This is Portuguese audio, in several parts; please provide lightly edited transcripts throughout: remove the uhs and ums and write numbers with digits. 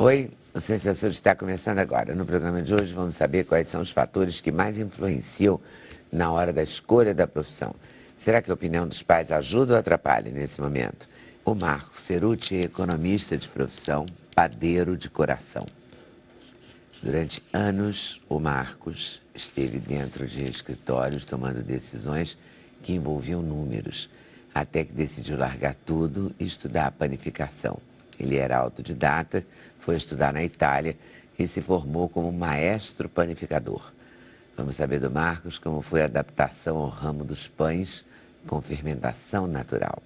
Oi, o Sensação está começando agora. No programa de hoje vamos saber quais são os fatores que mais influenciam na hora da escolha da profissão. Será que a opinião dos pais ajuda ou atrapalha nesse momento? O Marcos Ceruti é economista de profissão, padeiro de coração. Durante anos, o Marcos esteve dentro de escritórios tomando decisões que envolviam números, até que decidiu largar tudo e estudar panificação. Ele era autodidata, foi estudar na Itália e se formou como maestro panificador. Vamos saber do Marcos como foi a adaptação ao ramo dos pães com fermentação natural.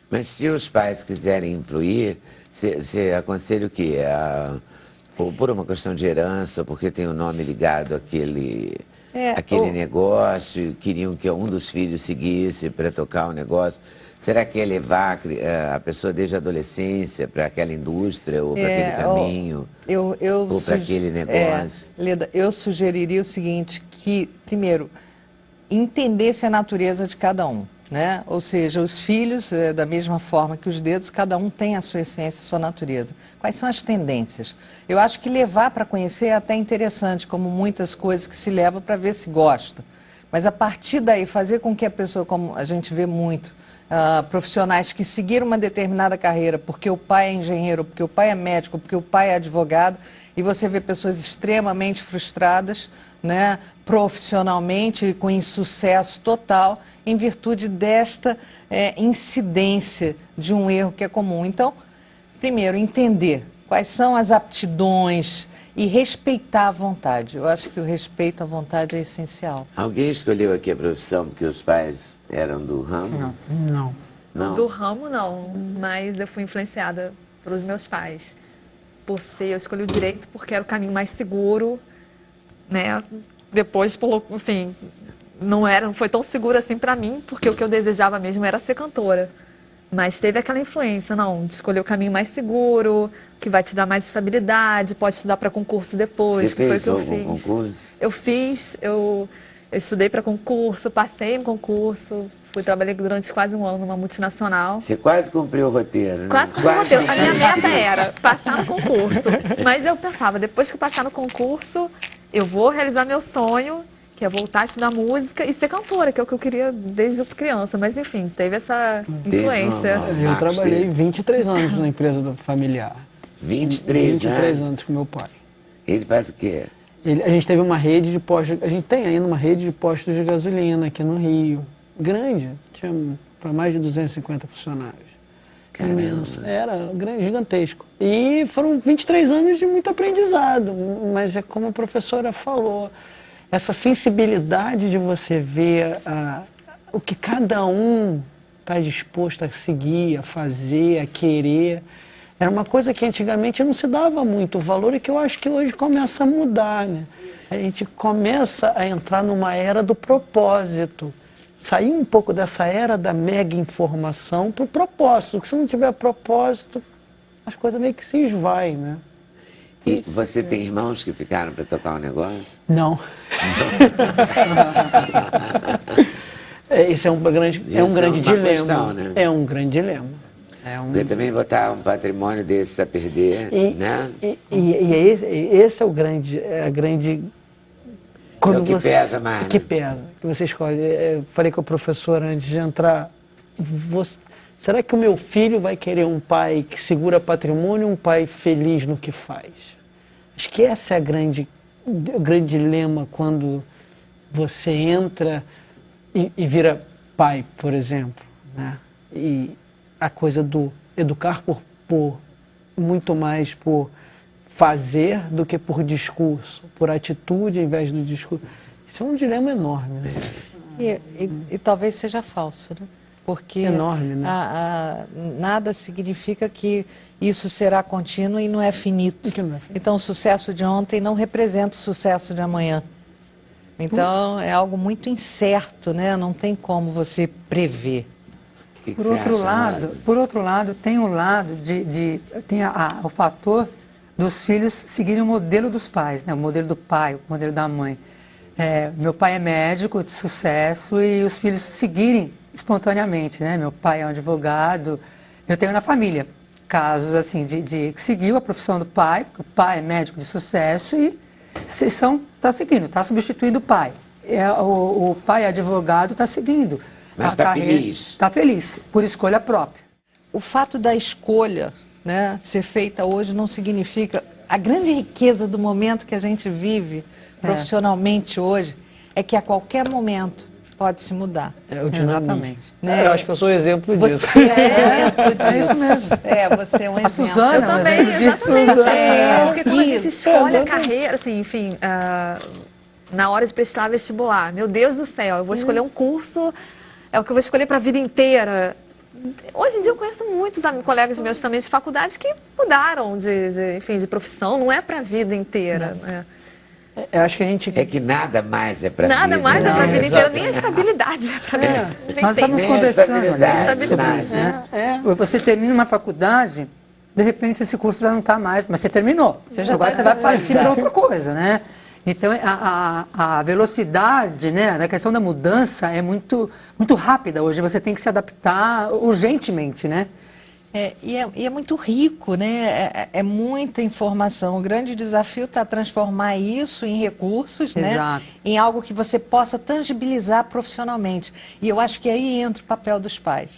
Mas se os pais quiserem influir, você aconselha o quê? Ou por uma questão de herança, ou porque tem o nome ligado àquele negócio, queriam que um dos filhos seguisse para tocar o negócio. Será que é levar a pessoa desde a adolescência para aquela indústria, ou para aquele caminho, ou para aquele negócio? Leda, eu sugeriria o seguinte, que, primeiro, entendesse a natureza de cada um, né? Ou seja, os filhos, da mesma forma que os dedos, cada um tem a sua essência, a sua natureza. Quais são as tendências? Eu acho que levar para conhecer é até interessante, como muitas coisas que se leva para ver se gosta. Mas a partir daí, fazer com que a pessoa, como a gente vê muito, profissionais que seguiram uma determinada carreira porque o pai é engenheiro, porque o pai é médico, porque o pai é advogado, e você vê pessoas extremamente frustradas, né, profissionalmente, com insucesso total, em virtude desta incidência de um erro que é comum. Então, primeiro, entender quais são as aptidões e respeitar a vontade. Eu acho que o respeito à vontade é essencial. Alguém escolheu aqui a profissão porque os pais eram do ramo? Não. Do ramo, não. Mas eu fui influenciada pelos meus pais. Eu escolhi o direito porque era o caminho mais seguro, né? Depois, enfim, não foi tão seguro assim para mim, porque o que eu desejava mesmo era ser cantora. Mas teve aquela influência, de escolher o caminho mais seguro, que vai te dar mais estabilidade, pode estudar para concurso depois, que foi o que eu fiz. Concurso? Eu estudei para concurso, passei no concurso, trabalhei durante quase um ano numa multinacional. Você quase cumpriu o roteiro, né? Quase cumpriu o roteiro. A minha meta era passar no concurso. Mas eu pensava, depois que eu passar no concurso, eu vou realizar meu sonho, que é voltar a estudar música e ser cantora, que é o que eu queria desde criança. Mas, enfim, teve essa influência. Eu trabalhei 23 anos na empresa familiar. 23 anos com meu pai. Ele faz o quê? A gente teve uma rede de postos, a gente tem ainda uma rede de postos de gasolina aqui no Rio. Grande, tinha para mais de 250 funcionários. Imenso. Era grande, gigantesco. E foram 23 anos de muito aprendizado, mas é como a professora falou, essa sensibilidade de você ver o que cada um está disposto a seguir, a fazer, a querer. Era uma coisa que antigamente não se dava muito valor e que eu acho que hoje começa a mudar, né? A gente começa a entrar numa era do propósito. Sair um pouco dessa era da mega informação para o propósito, porque se não tiver propósito, as coisas meio que se esvaem, né? E você tem irmãos que ficaram para tocar o negócio? Não. Esse é um grande dilema. Questão, né? É um grande dilema. Porque também botar um patrimônio desses a perder, né? Esse é o grande, quando é o que pesa mais. O que pesa, que você escolhe. Eu falei com a professora antes de entrar, será que o meu filho vai querer um pai que segura patrimônio ou um pai feliz no que faz? Acho que esse é o grande dilema quando você entra e vira pai, por exemplo, né? E a coisa do educar por muito mais por fazer do que por discurso, por atitude ao invés do discurso. Isso é um dilema enorme, né? E talvez seja falso, né? Porque enorme, né? Nada significa que isso será contínuo e não é finito. Então o sucesso de ontem não representa o sucesso de amanhã. Então é algo muito incerto, né? Não tem como você prever. Por outro lado, tem o lado tem o fator dos filhos seguirem o modelo dos pais, né? O modelo do pai, o modelo da mãe. Meu pai é médico de sucesso e os filhos seguirem espontaneamente, né? Meu pai é um advogado, eu tenho na família. casos assim de que seguiu a profissão do pai, porque o pai é médico de sucesso e está seguindo, está substituindo o pai. O pai advogado está seguindo. Mas está feliz. Está feliz, por escolha própria. O fato da escolha, né, ser feita hoje não significa... A grande riqueza do momento que a gente vive profissionalmente hoje é que a qualquer momento pode se mudar. Exatamente. Né? Eu acho que eu sou exemplo disso. Você é exemplo disso. É isso mesmo. Você é um exemplo. A Suzana Eu também, exatamente. Porque quando a gente escolhe a carreira, assim, enfim, na hora de prestar vestibular, meu Deus do céu, eu vou escolher um curso, é o que eu vou escolher para a vida inteira. Hoje em dia eu conheço muitos colegas meus também de faculdade que mudaram enfim, de profissão, não é para a vida inteira. Né? Eu acho que a gente... É que nada mais é para a vida. Nada mais é para a vida inteira, nem a estabilidade é para a vida. Nós estamos conversando sobre isso, né? Você termina uma faculdade, de repente esse curso já não está mais, mas você terminou. Agora você vai partir para outra coisa, né? Então, a velocidade, né, na questão da mudança é muito rápida hoje. Você tem que se adaptar urgentemente, né? E é muito rico, né? É muita informação. O grande desafio está transformar isso em recursos, né? Em algo que você possa tangibilizar profissionalmente. E eu acho que aí entra o papel dos pais.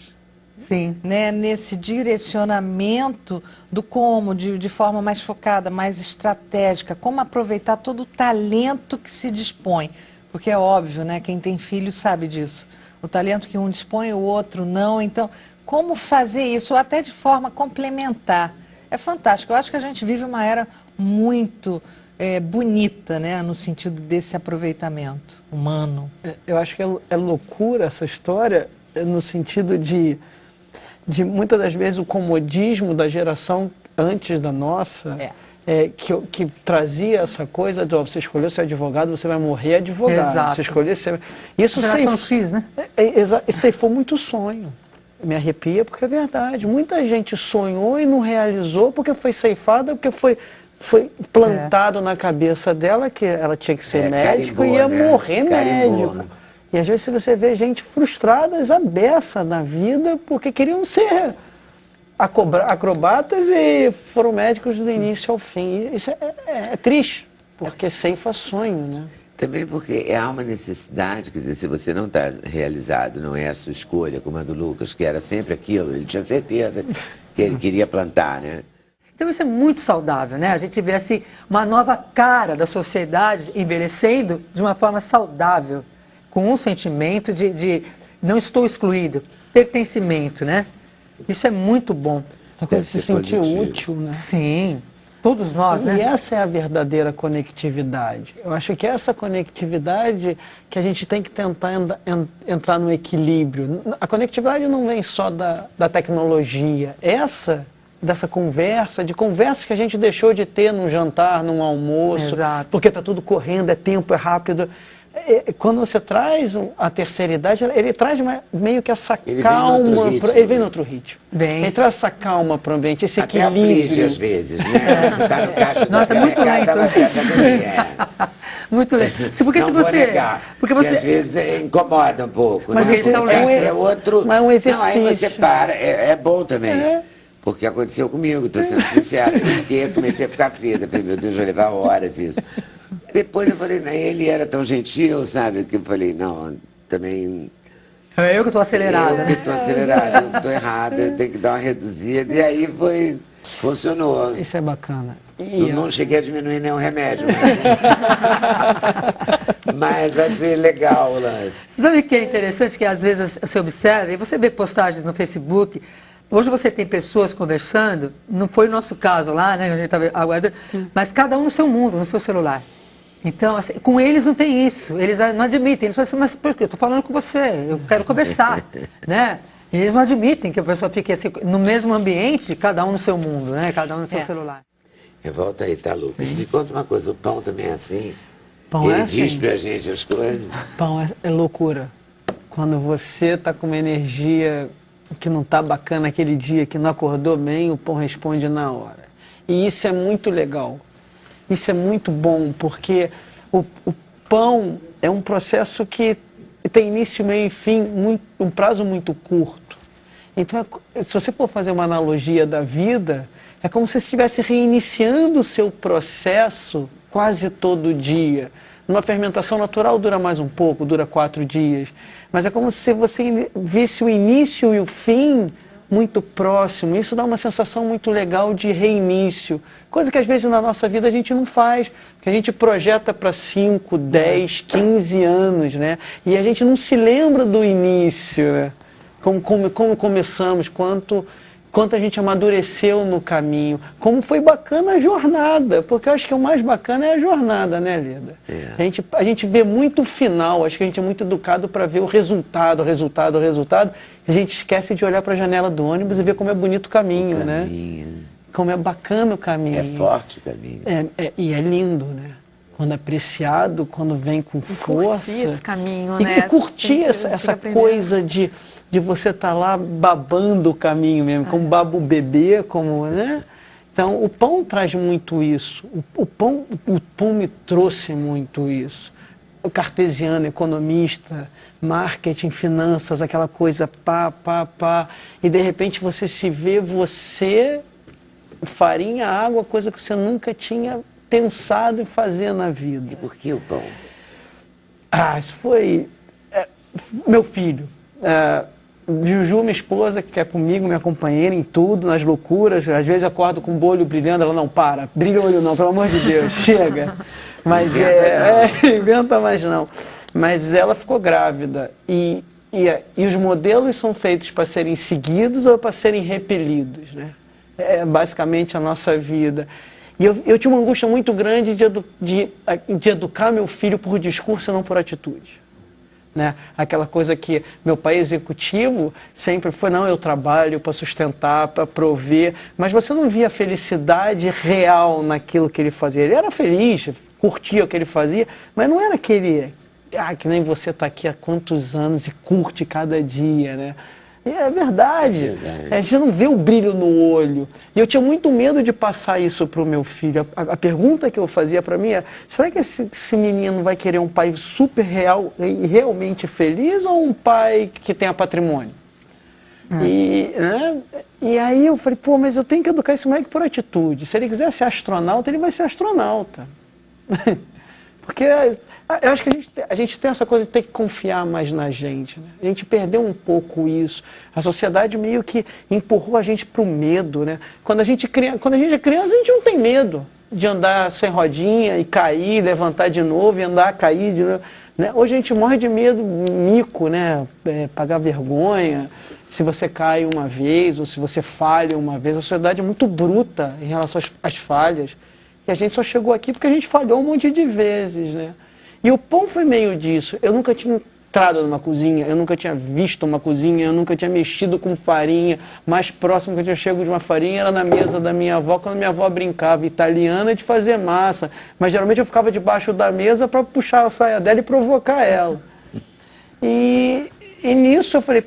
Sim. Né? Nesse direcionamento do como, de forma mais focada, mais estratégica, como aproveitar todo o talento que se dispõe. Porque é óbvio, né? Quem tem filho sabe disso. O talento que um dispõe, o outro não. Então, como fazer isso, ou até de forma complementar. É fantástico. Eu acho que a gente vive uma era muito bonita, né? No sentido desse aproveitamento humano. Eu acho que é loucura essa história, no sentido de muitas das vezes o comodismo da geração antes da nossa, que trazia essa coisa de você escolheu ser advogado, você vai morrer advogado. Exato. Você escolheu ser... Isso geração X, né? Isso foi muito sonho. Me arrepia porque é verdade. Muita gente sonhou e não realizou porque foi ceifada, porque foi plantado na cabeça dela que ela tinha que ser médico e ia morrer médico. E às vezes você vê gente frustrada, à beça na vida porque queriam ser acrobatas e foram médicos do início ao fim. Isso é triste, porque ceifa sonho, né? Também porque há uma necessidade, quer dizer, se você não está realizado, não é a sua escolha, como a do Lucas, que era sempre aquilo, ele tinha certeza que ele queria plantar, né? Então isso é muito saudável, né? A gente vê assim, uma nova cara da sociedade envelhecendo de uma forma saudável, com um sentimento de não estou excluído, pertencimento, né? Isso é muito bom. Essa coisa de se sentir útil, né? Sim. Todos nós, né? E essa é a verdadeira conectividade. Eu acho que é essa conectividade que a gente tem que tentar entrar no equilíbrio. A conectividade não vem só da tecnologia. Dessa conversa, de conversas que a gente deixou de ter num jantar, num almoço. Exato. Porque está tudo correndo, é tempo, é rápido. Quando você traz a terceira idade, ele traz meio que essa calma. Ele vem no outro ritmo. Ele traz essa calma para o ambiente, esse até equilíbrio. Aflige, às vezes, né? Você está no caixa do Nossa, é muito lento. Muito lento. Porque não se vou você. negar, porque você. às vezes incomoda um pouco. Mas eles são é outro. Mas é um exercício. Não, aí você para, é bom também. Porque aconteceu comigo, estou sendo sincero. Eu comecei a ficar fria, meu Deus, vai levar horas isso. Depois eu falei, ele era tão gentil, sabe? Que eu falei, não, também... É eu que estou acelerada. Eu que estou acelerada, eu estou errada, eu tenho que dar uma reduzida. E aí funcionou. Isso é bacana. Eu não cheguei a diminuir nenhum remédio. Mas achei legal o lance. Sabe o que é interessante? Que às vezes você observa, e você vê postagens no Facebook... Hoje você tem pessoas conversando, não foi o nosso caso lá, né, a gente estava aguardando, mas cada um no seu mundo, no seu celular. Então, assim, com eles não tem isso, eles não admitem, eles falam assim, mas por quê? Eu estou falando com você, eu quero conversar, né? E eles não admitem que a pessoa fique assim, no mesmo ambiente, cada um no seu mundo, né? Cada um no seu celular. Volta aí, tá, Lucas? Me conta uma coisa, o pão também é assim? Pão ele assim. diz pra gente as coisas? Pão é loucura. Quando você está com uma energia... que não está bacana aquele dia, que não acordou bem, o pão responde na hora. E isso é muito legal. Isso é muito bom, porque o pão é um processo que tem início, meio e fim, um prazo muito curto. Então, se você for fazer uma analogia da vida, é como se você estivesse reiniciando o seu processo quase todo dia. Numa fermentação natural dura mais um pouco, dura 4 dias. Mas é como se você visse o início e o fim muito próximo. Isso dá uma sensação muito legal de reinício. Coisa que às vezes na nossa vida a gente não faz. Porque a gente projeta para 5, 10, 15 anos, né? E a gente não se lembra do início, né? Como começamos, quanto a gente amadureceu no caminho, como foi bacana a jornada, porque eu acho que o mais bacana é a jornada, né, Leda? A gente vê muito o final, acho que a gente é muito educado para ver o resultado, e a gente esquece de olhar para a janela do ônibus e ver como é bonito o caminho, né? Como é bacana o caminho. É forte o caminho. E é lindo, né? Quando apreciado, quando vem com força. Curtir esse caminho, né? E curtir essa coisa de você estar lá babando o caminho mesmo, como baba o bebê, como, né? Então, o pão traz muito isso. O pão me trouxe muito isso. O cartesiano, economista, marketing, finanças, aquela coisa pá. E, de repente, você se vê, farinha, água, coisa que você nunca tinha pensado em fazer na vida. E por que o pão? Isso foi... meu filho. Juju, minha esposa, que é comigo, minha companheira em tudo, nas loucuras. Às vezes eu acordo com o olho brilhando, ela não para. Brilha o olho não, pelo amor de Deus, chega. Mas inventa mais não. Mas ela ficou grávida. E os modelos são feitos para serem seguidos ou para serem repelidos, né? É basicamente a nossa vida. E eu tinha uma angústia muito grande de educar meu filho por discurso e não por atitude. Né? Aquela coisa que meu pai executivo sempre foi, não, eu trabalho para sustentar, para prover, mas você não via felicidade real naquilo que ele fazia. Ele era feliz, curtia o que ele fazia, mas não era aquele, que nem você está aqui há quantos anos e curte cada dia, né? E é verdade. Você não vê o brilho no olho. E eu tinha muito medo de passar isso para o meu filho. A pergunta que eu fazia para mim é, será que esse menino vai querer um pai super real e realmente feliz ou um pai que tenha patrimônio? E aí eu falei, mas eu tenho que educar esse moleque por atitude. Se ele quiser ser astronauta, ele vai ser astronauta. Porque eu acho que a gente tem essa coisa de ter que confiar mais na gente, né? A gente perdeu um pouco isso. A sociedade meio que empurrou a gente para o medo, né? Quando a gente é criança, a gente não tem medo de andar sem rodinha e cair, levantar de novo e andar, cair de novo, né? Hoje a gente morre de medo, mico, né? Pagar vergonha, se você cai uma vez ou se você falha uma vez. A sociedade é muito bruta em relação às falhas. E a gente só chegou aqui porque a gente falhou um monte de vezes, né? E o pão foi meio disso. Eu nunca tinha entrado numa cozinha, eu nunca tinha visto uma cozinha, eu nunca tinha mexido com farinha. Mais próximo que eu tinha chego de uma farinha era na mesa da minha avó, quando minha avó brincava italiana de fazer massa. Mas geralmente eu ficava debaixo da mesa para puxar a saia dela e provocar ela. E nisso eu falei,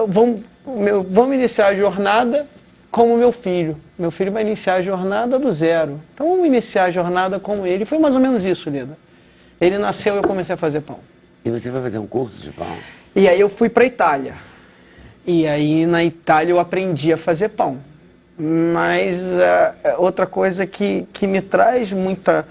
vamos iniciar a jornada como meu filho. Meu filho vai iniciar a jornada do zero. Então vamos iniciar a jornada como ele. Foi mais ou menos isso, Leda. Ele nasceu e eu comecei a fazer pão. E você vai fazer um curso de pão? E aí eu fui para a Itália. E aí na Itália eu aprendi a fazer pão. Mas outra coisa que me traz muita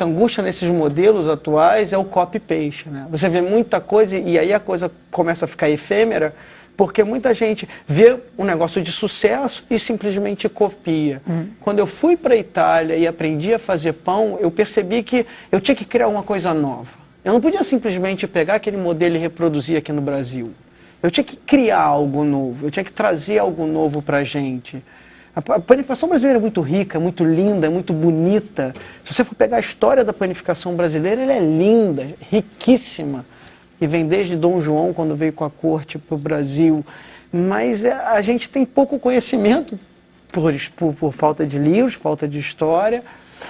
angústia nesses modelos atuais é o copy-paste, né? Você vê muita coisa e aí a coisa começa a ficar efêmera, porque muita gente vê um negócio de sucesso e simplesmente copia. Quando eu fui para a Itália e aprendi a fazer pão, eu percebi que eu tinha que criar uma coisa nova. Eu não podia simplesmente pegar aquele modelo e reproduzir aqui no Brasil. Eu tinha que criar algo novo, eu tinha que trazer algo novo para a gente. A panificação brasileira é muito rica, muito linda, muito bonita. Se você for pegar a história da panificação brasileira, ela é linda, riquíssima. E vem desde Dom João, quando veio com a corte para o Brasil. Mas a gente tem pouco conhecimento por falta de livros, falta de história,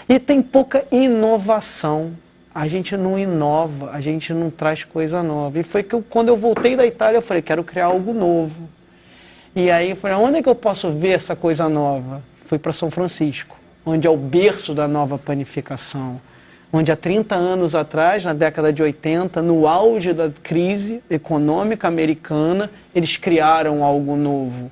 e tem pouca inovação. A gente não inova, a gente não traz coisa nova. E foi que quando eu voltei da Itália, eu falei, quero criar algo novo. E aí eu falei, onde é que eu posso ver essa coisa nova? Fui para São Francisco, onde é o berço da nova panificação. onde há 30 anos atrás, na década de 80, no auge da crise econômica americana, eles criaram algo novo.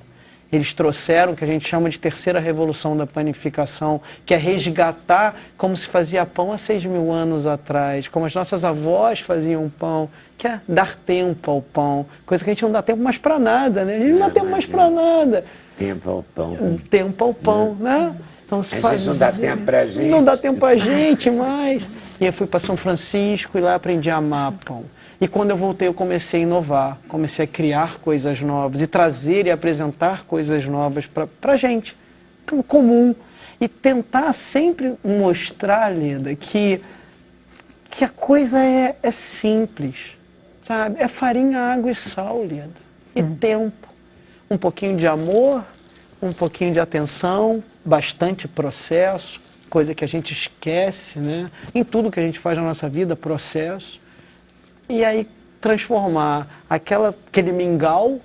Eles trouxeram o que a gente chama de terceira revolução da panificação, que é resgatar como se fazia pão há 6.000 anos atrás, como as nossas avós faziam pão, que é dar tempo ao pão, coisa que a gente não dá tempo mais para nada, né? A gente não dá tempo mais para nada. Tempo ao pão. Tempo ao pão, né? Então, se a gente não dá tempo pra gente. Não dá tempo pra gente mais. E eu fui para São Francisco e lá aprendi a amar pão. E quando eu voltei, eu comecei a inovar, comecei a criar coisas novas e trazer e apresentar coisas novas para a gente, para o comum. E tentar sempre mostrar, Leda, que a coisa é simples, sabe? É farinha, água e sal, Leda. E tempo. Um pouquinho de amor, um pouquinho de atenção, bastante processo, coisa que a gente esquece, né? Em tudo que a gente faz na nossa vida, processo. E aí transformar aquele mingau,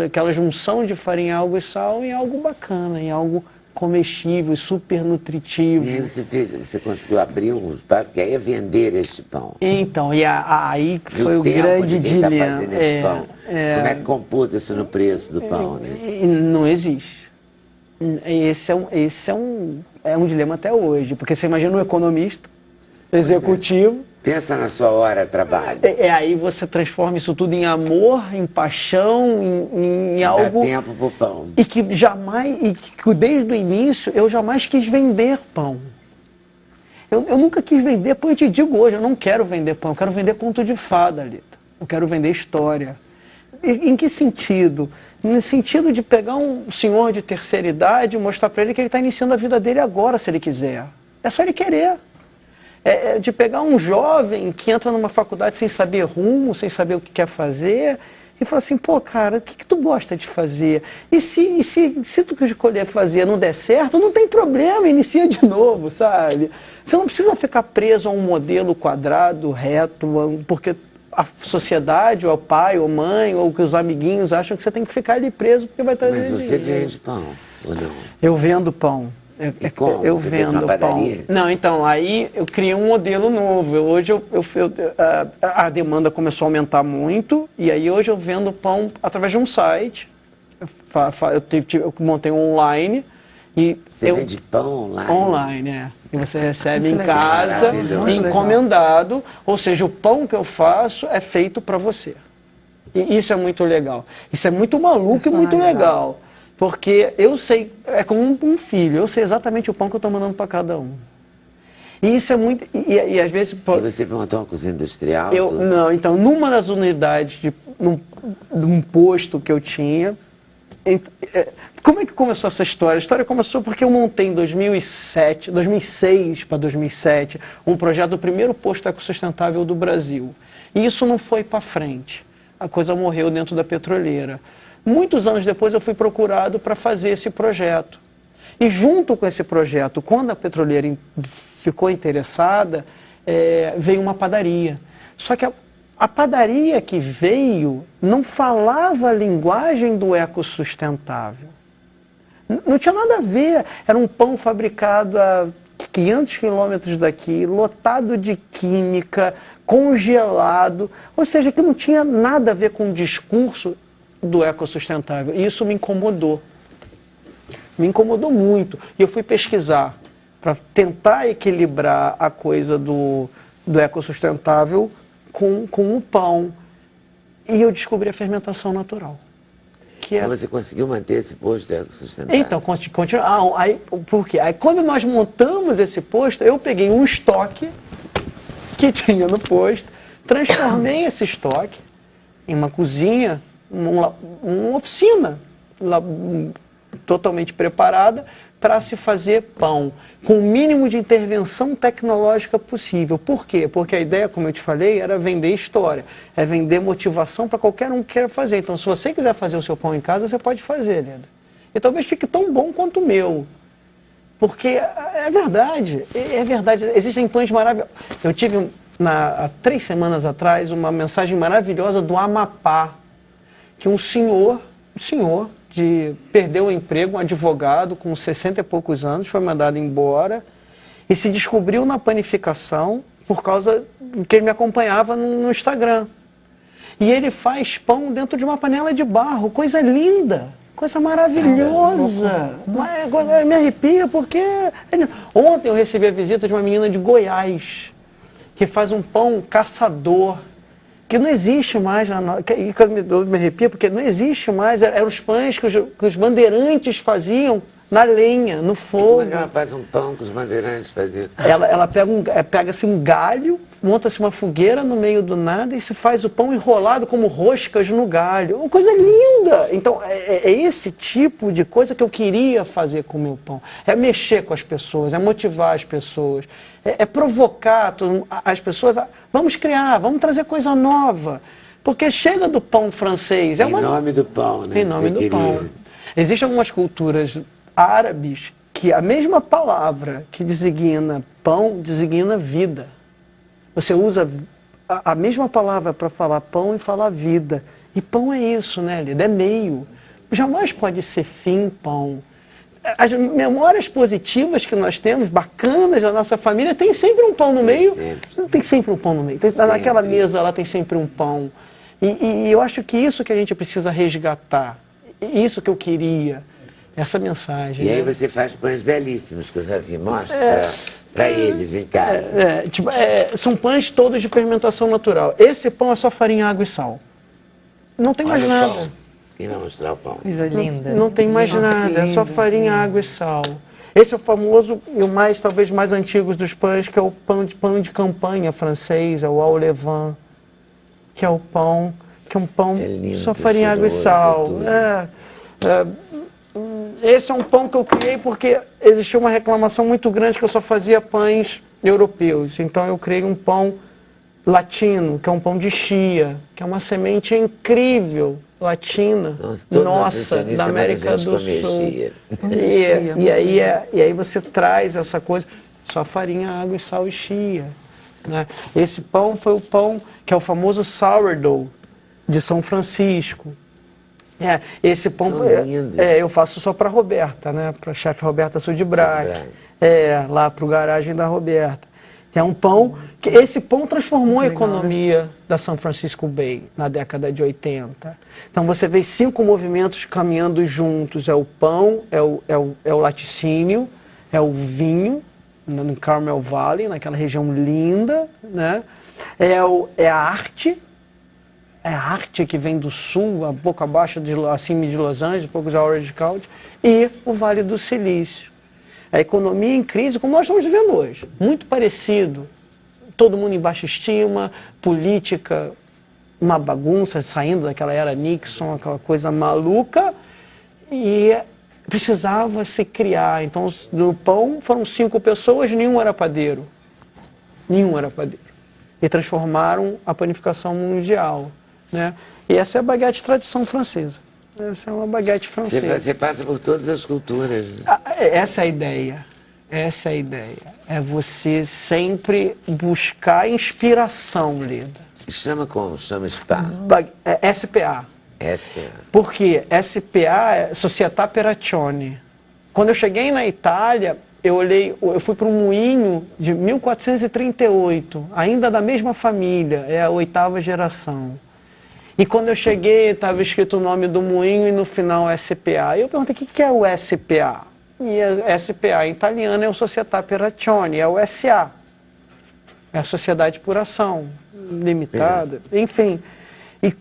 aquela junção de farinha, água e sal em algo bacana, em algo comestível e super nutritivo. E aí você conseguiu abrir um bar, porque aí é vender este pão. Então, aí foi o grande dilema. Como é que computa isso no preço do pão? Né? Não existe. Esse é um dilema até hoje, porque você imagina um economista, executivo. Pensa na sua hora de trabalho. Aí você transforma isso tudo em amor, em paixão, em algo... Dá tempo pro pão. E que desde o início, eu jamais quis vender pão. Eu nunca quis vender pão, eu te digo hoje, eu não quero vender pão, eu quero vender conto de fada, Lita. Eu quero vender história. Em que sentido? No sentido de pegar um senhor de terceira idade e mostrar para ele que ele está iniciando a vida dele agora, se ele quiser. É só ele querer. De pegar um jovem que entra numa faculdade sem saber rumo, sem saber o que quer fazer, e falar assim, pô, cara, o que tu gosta de fazer? E se tu que escolher fazer não der certo, não tem problema, inicia de novo, sabe? Você não precisa ficar preso a um modelo quadrado, reto, porque a sociedade, ou o pai, ou mãe, ou que os amiguinhos acham que você tem que ficar ali preso porque vai trazer dinheiro. Mas você vende pão, ou não? Eu vendo pão. Eu vendo pão. Não, então, aí eu criei um modelo novo. Hoje a demanda começou a aumentar muito, e aí hoje eu vendo pão através de um site. Eu montei um online. E você vende pão online? Online, é. E você recebe em casa, encomendado. Ou seja, o pão que eu faço é feito para você. E isso é muito legal. Isso é muito maluco e muito legal. Porque eu sei, é como um filho, eu sei exatamente o pão que eu estou mandando para cada um. E isso é muito... E às vezes... E você montou uma cozinha industrial? Não, então, numa das unidades de um posto que eu tinha... Como é que começou essa história? A história começou porque eu montei em 2006 para 2007, um projeto do primeiro posto ecossustentável do Brasil. E isso não foi para frente. A coisa morreu dentro da petroleira. Muitos anos depois eu fui procurado para fazer esse projeto. E junto com esse projeto, quando a petroleira ficou interessada, veio uma padaria. Só que a padaria que veio não falava a linguagem do ecossustentável. Não tinha nada a ver. Era um pão fabricado a 500 quilômetros daqui, lotado de química, congelado. Ou seja, que não tinha nada a ver com o discurso do ecossustentável. E isso me incomodou. Me incomodou muito. E eu fui pesquisar para tentar equilibrar a coisa do ecossustentável com o pão. E eu descobri a fermentação natural. Então você conseguiu manter esse posto ecossustentável? Então, continua. Por quê? Aí quando nós montamos esse posto, eu peguei um estoque que tinha no posto, transformei esse estoque em uma cozinha, uma oficina totalmente preparada para se fazer pão, com o mínimo de intervenção tecnológica possível. Por quê? Porque a ideia, como eu te falei, era vender história, é vender motivação para qualquer um que queira fazer. Então, se você quiser fazer o seu pão em casa, você pode fazer, Leda. E talvez fique tão bom quanto o meu. Porque é verdade, existem pães maravilhosos. Eu tive, há 3 semanas atrás, uma mensagem maravilhosa do Amapá, que um senhor perdeu o emprego, um advogado com 60 e poucos anos, foi mandado embora, e se descobriu na panificação por causa que ele me acompanhava no Instagram. E ele faz pão dentro de uma panela de barro, coisa linda, coisa maravilhosa. Me arrepia porque... Ontem eu recebi a visita de uma menina de Goiás, que faz um pão caçador, que não existe mais, e eu me arrepia porque não existe mais, eram os pães que os bandeirantes faziam na lenha, no fogo. Como é que ela faz um pão que os bandeirantes faziam? Ela pega-se um galho, monta-se uma fogueira no meio do nada e se faz o pão enrolado como roscas no galho. Uma coisa linda! Então, é esse tipo de coisa que eu queria fazer com o meu pão. É mexer com as pessoas, é motivar as pessoas, é provocar as pessoas. Vamos criar, vamos trazer coisa nova. Porque chega do pão francês. Em nome do pão, né? Em nome do pão. Existem algumas culturas árabes que a mesma palavra que designa pão designa vida. Você usa a mesma palavra para falar pão e falar vida. E pão é isso, né, Lida? É meio. Jamais pode ser fim pão. As memórias positivas que nós temos, bacanas da nossa família, tem sempre um pão no meio. Tem sempre um pão no meio. Naquela mesa lá tem sempre um pão. E eu acho que isso que a gente precisa resgatar. Isso que eu queria. Essa mensagem. E aí você faz pães belíssimos, que eu já vi, mostra para eles em casa. São pães todos de fermentação natural. Esse pão é só farinha, água e sal. Não tem mais nada. Quem vai mostrar o pão? Coisa linda. Não tem mais nada, é só farinha, água e sal. Esse é o famoso e o talvez mais antigo dos pães, que é o pão de campanha francês, é o au levain, que é o pão, que é um pão só farinha, água e sal. Esse é um pão que eu criei porque existia uma reclamação muito grande que eu só fazia pães europeus. Então eu criei um pão latino, que é um pão de chia, que é uma semente incrível, latina, nossa da América do Sul. E aí você traz essa coisa, só farinha, água e sal e chia. Né? Esse pão foi o pão que é o famoso sourdough de São Francisco. Esse pão eu faço só para a Roberta, né? Para a chefe Roberta Sudbrack, lá para o garagem da Roberta. É um pão que esse pão transformou a economia da São Francisco Bay na década de 80. Então você vê 5 movimentos caminhando juntos: é o pão, é o laticínio, é o vinho no Carmel Valley, naquela região linda, né? É a arte. É a arte que vem do sul, um pouco abaixo, acima de Los Angeles, um pouco de Orange County, e o Vale do Silício. A economia em crise, como nós estamos vivendo hoje, muito parecido. Todo mundo em baixa estima, política, uma bagunça, saindo daquela era Nixon, aquela coisa maluca, e precisava se criar. Então, no pão foram 5 pessoas, nenhum era padeiro. Nenhum era padeiro. E transformaram a panificação mundial. Né? E essa é a baguete tradição francesa. Essa é uma baguete francesa. Você passa por todas as culturas. Essa é a ideia. Essa é a ideia. É você sempre buscar inspiração, Lida. Chama como? Chama SPA? SPA. SPA. Por quê? SPA é Società per Azione. Quando eu cheguei na Itália, eu fui para um moinho de 1438, ainda da mesma família, é a 8ª geração. E quando eu cheguei, estava escrito o nome do moinho e no final SPA. Eu perguntei, o que é o SPA? E a SPA em italiano é o Società per Azione, é o SA. É a Sociedade por Ação Limitada, enfim. E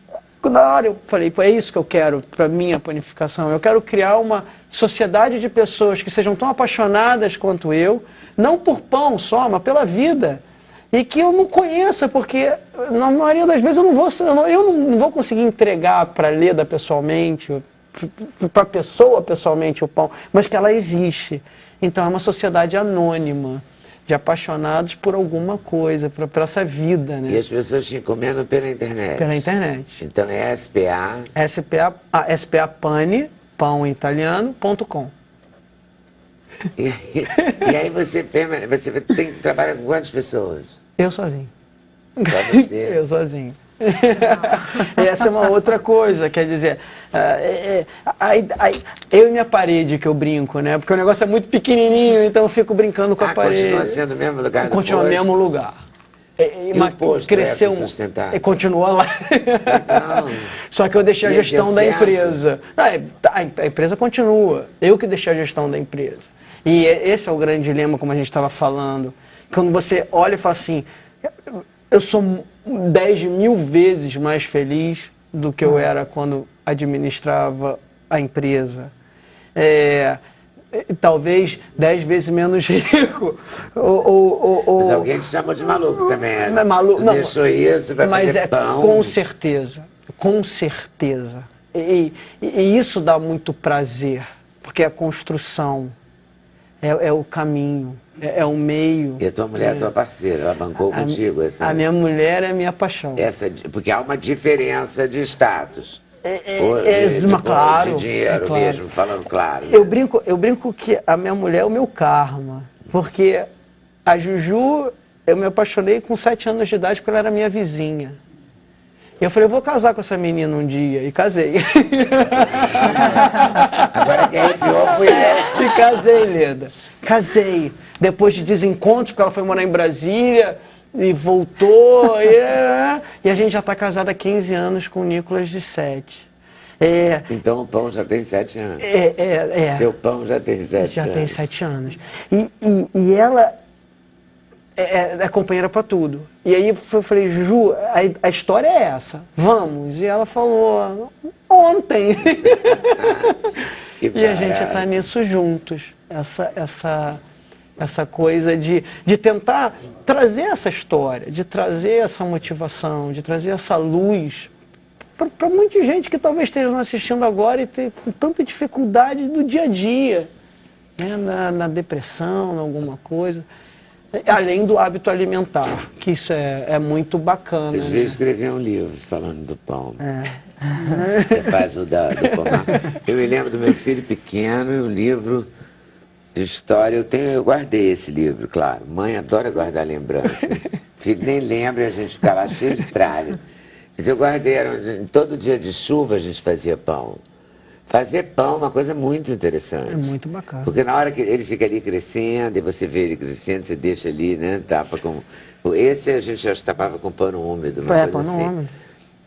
na hora eu falei, é isso que eu quero para a minha panificação. Eu quero criar uma sociedade de pessoas que sejam tão apaixonadas quanto eu, não por pão só, mas pela vida. E que eu não conheça, porque na maioria das vezes eu não vou conseguir entregar para a Leda pessoalmente, para a pessoa pessoalmente o pão, mas que ela existe. Então é uma sociedade anônima, de apaixonados por alguma coisa, por essa vida. Né? E as pessoas te encomendam pela internet? Pela internet. Então é SPA? SPA Pane, pão em italiano.com. E aí você trabalha com quantas pessoas? Eu sozinho. Só você? Eu sozinho. Essa é uma outra coisa, quer dizer, eu e minha parede que eu brinco, né? Porque o negócio é muito pequenininho, então eu fico brincando com a parede. Continua sendo o mesmo lugar? Continua no mesmo lugar. O posto cresceu, sustentável? Continua lá. Então, só que eu deixei a gestão da certo? empresa. Não, a empresa continua. Eu que deixei a gestão da empresa. E esse é o grande dilema, como a gente estava falando. Quando você olha e fala assim, eu sou 10.000 vezes mais feliz do que eu era quando administrava a empresa. Talvez 10 vezes menos rico. Mas alguém te chamou de maluco também. Não é maluco, não. Deixou isso para fazer pão. Com certeza, com certeza. E isso dá muito prazer, porque a construção é o caminho, é o meio. E a tua mulher é tua parceira, ela bancou contigo? A minha mulher é minha paixão. Porque há uma diferença de status. Claro, de dinheiro claro. mesmo, falando claro. Eu brinco que a minha mulher é o meu karma, porque a Juju, eu me apaixonei com 7 anos de idade porque ela era minha vizinha. E eu falei, eu vou casar com essa menina um dia, e casei. Agora quem arrepiou fui eu. E casei, Leda. Casei. Depois de desencontros, porque ela foi morar em Brasília e voltou. E a gente já está casado há 15 anos com o Nicolas de 7. Então o pão já tem 7 anos. Seu pão já tem 7 anos. Já tem 7 anos. E ela é companheira para tudo. E aí eu falei, Ju, a história é essa. Vamos. E ela falou, ontem. E a gente está nisso juntos. Essa coisa de tentar trazer essa história, de trazer essa motivação, de trazer essa luz para muita gente que talvez esteja nos assistindo agora e tenha tanta dificuldade no dia a dia, né? na depressão, em alguma coisa. Além do hábito alimentar, que isso é muito bacana. Vocês viram escrever um livro falando do pão. Você faz o do pomar. Eu me lembro do meu filho pequeno e um livro de história. Eu guardei esse livro, claro. Mãe adora guardar lembrança. Filho nem lembra e a gente fica lá cheio de tralha. Mas eu guardei, todo dia de chuva a gente fazia pão. Fazer pão é uma coisa muito interessante. É muito bacana. Porque na hora que ele fica ali crescendo, e você vê ele crescendo, você deixa ali, né? Tapa com... Esse a gente já tapava com pano úmido, uma coisa pano assim. úmido.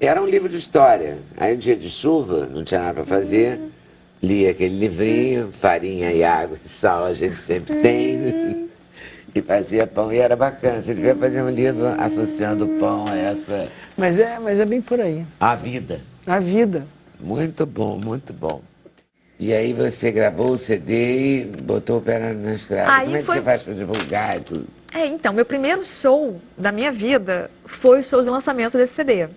Era um livro de história. Aí um dia de chuva, não tinha nada para fazer, lia aquele livrinho, farinha e água e sal a gente sempre tem. E fazia pão, e era bacana. Você devia fazer um livro associando o pão a essa... Mas é bem por aí. A vida. A vida. Muito bom, muito bom. E aí você gravou o CD e botou o pé na estrada. Aí Como é que você faz para divulgar e tudo? Então, meu primeiro show da minha vida foi o show de lançamento desse CD.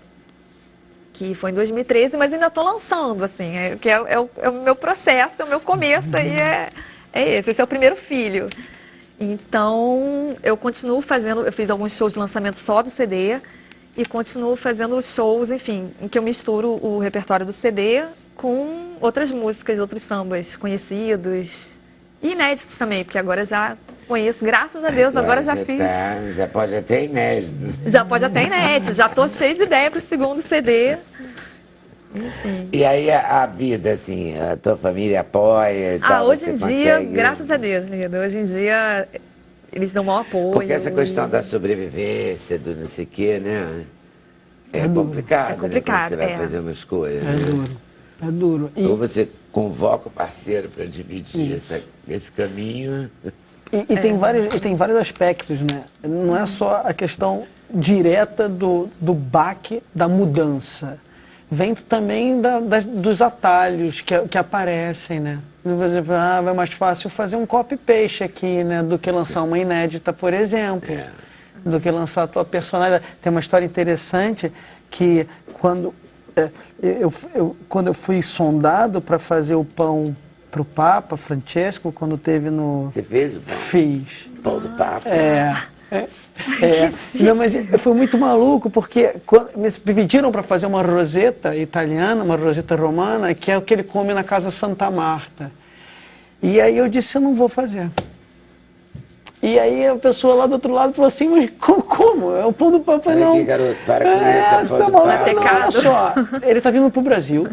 Que foi em 2013, mas ainda estou lançando, assim. É o meu processo, é o meu começo, aí esse é o primeiro filho. Então, eu continuo fazendo, eu fiz alguns shows de lançamento só do CD e continuo fazendo shows, enfim, em que eu misturo o repertório do CD com outras músicas, outros sambas conhecidos e inéditos também, porque agora já conheço, graças a Deus, agora já fiz. Já pode até inédito. Já pode até inédito, já estou cheio de ideia para o segundo CD. Enfim. E aí a vida, assim, a tua família apoia e tal? Hoje em dia, graças a Deus, Lida, hoje em dia eles dão maior apoio. Porque essa questão da sobrevivência, do não sei o quê, né? É complicado. É complicado, né? Quando você vai fazer uma escolha. É duro. Ou você convoca o parceiro para dividir esse caminho. E tem vários aspectos, né? Não é só a questão direta do baque da mudança. Vem também dos atalhos que aparecem, né? Você fala, vai mais fácil fazer um copy-paste aqui, né? Do que lançar uma inédita, por exemplo. Do que lançar a tua personalidade. Tem uma história interessante que quando eu fui sondado para fazer o pão para o Papa Francesco, quando teve no... Você fez o pão? Fiz. Pão do Papa? Não, mas foi muito maluco, porque quando me pediram para fazer uma roseta italiana, uma roseta romana, que é o que ele come na Casa Santa Marta. E aí eu disse, eu não vou fazer. E aí a pessoa lá do outro lado falou assim, mas como? É o pão do Papa, não. Aqui, garoto, para com isso, é o pão do Papa. Não, olha só, ele está vindo para o Brasil,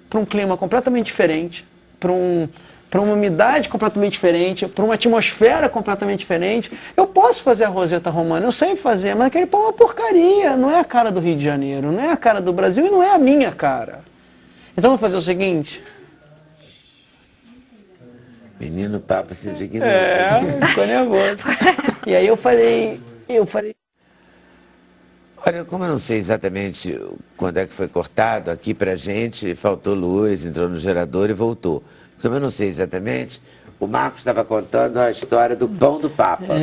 para um clima completamente diferente, para uma umidade completamente diferente, para uma atmosfera completamente diferente. Eu posso fazer a Roseta Romana, eu sei fazer, mas aquele pão é uma porcaria, não é a cara do Rio de Janeiro, não é a cara do Brasil e não é a minha cara. Então vamos fazer o seguinte... Menino Papa se indignou. Ficou nervoso. E aí eu falei... Olha, como eu não sei exatamente quando é que foi cortado, aqui pra gente faltou luz, entrou no gerador e voltou. Como eu não sei exatamente, o Marcos estava contando a história do pão do Papa.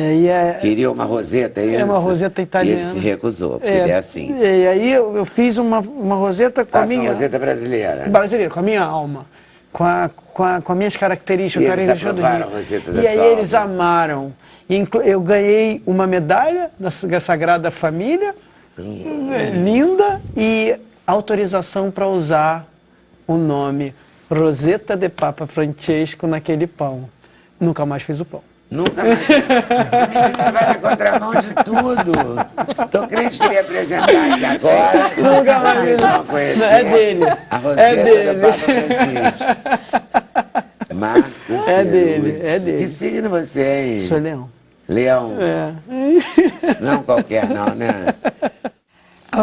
Queria uma roseta, é isso? É uma roseta italiana. E ele se recusou, porque ele é assim. E aí eu fiz uma roseta com a minha... uma roseta brasileira. Brasileira, com a minha alma. Com as minhas características. E eles aprovaram a roseta da E aí sua eles alma. amaram. Eu ganhei uma medalha da Sagrada Família, linda, e autorização para usar o nome Roseta de Papa Francesco naquele pão. Nunca mais fiz o pão. Nunca mais. Ele vai na contramão de tudo. Tô crente que ele ia apresentar aqui agora. Nunca mais fiz o pão. É dele. A roseta do Papa Francisco. Marcos. É dele. Que signo você é, hein? Sou leão. Leão. Não qualquer não, né?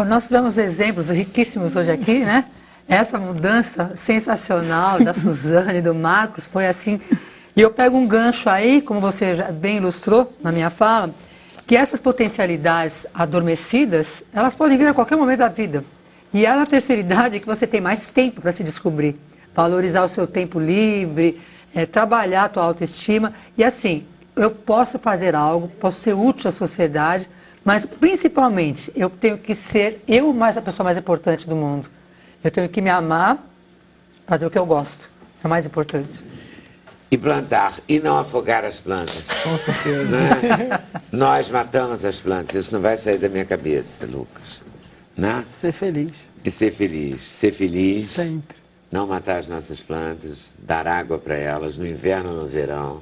Nós tivemos exemplos riquíssimos hoje aqui, né? Essa mudança sensacional da Suzane e do Marcos foi assim. E eu pego um gancho aí, como você já bem ilustrou na minha fala, que essas potencialidades adormecidas, elas podem vir a qualquer momento da vida. E é na terceira idade que você tem mais tempo para se descobrir, valorizar o seu tempo livre, trabalhar a tua autoestima. E assim, eu posso fazer algo, posso ser útil à sociedade, mas principalmente eu tenho que ser a pessoa mais importante do mundo. Eu tenho que me amar, fazer o que eu gosto. É o mais importante. E plantar, e não afogar as plantas. Com certeza. Né? Nós matamos as plantas, isso não vai sair da minha cabeça, Lucas. Né? Ser feliz. E ser feliz. Ser feliz. Sempre. Não matar as nossas plantas, dar água para elas no inverno e no verão.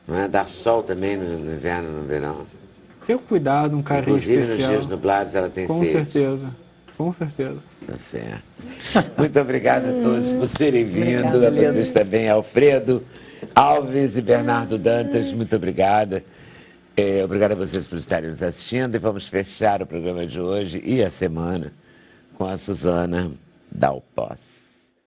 Não é? Dar sol também no inverno e no verão. Ter cuidado, um carinho Inclusive, especial. nos dias nublados ela tem Com sede. certeza. Com certeza. Tá certo. Muito obrigado a todos por terem vindo. A vocês também, Alfredo Alves e Bernardo Dantas, muito obrigada. Obrigado a vocês por estarem nos assistindo e vamos fechar o programa de hoje e a semana com a Suzana Dalpos.